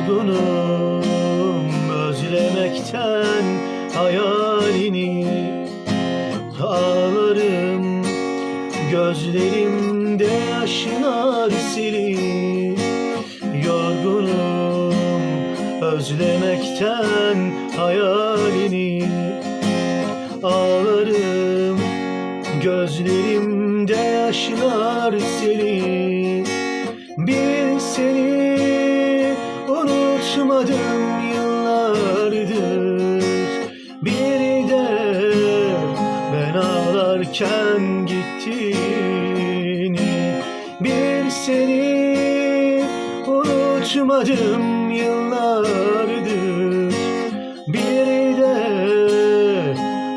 Yorgunum özlemekten hayalini. Ağlarım, gözlerimde yaşlar silir. Yorgunum özlemekten hayalini. Ağlarım, gözlerimde yaşlar silir. Bir seni unutmadım yıllardır, bir de ben ağlarken gittiğini. Bir seni unutmadım yıllardır, bir de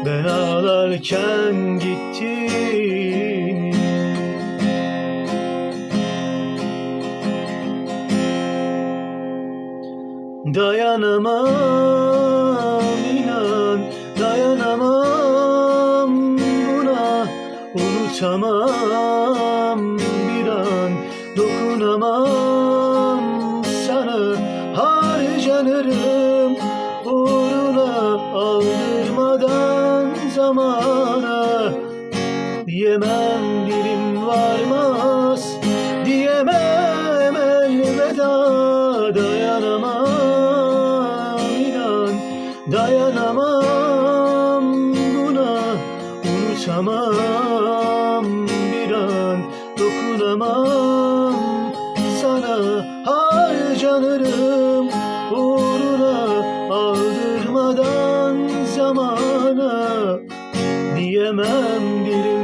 ben ağlarken gittiğini. Dayanamam inan, dayanamam buna. Unutamam bir an, dokunamam sana. Harcanırım uğruna, aldırmadan zamana. Diyemem dilim varmaz, diyemem elveda. Dayanamam inan, dayanamam buna. Unutamam bir an, dokunamam sana. Harcanırım uğruna, aldırmadan zamana. Diyemem dilim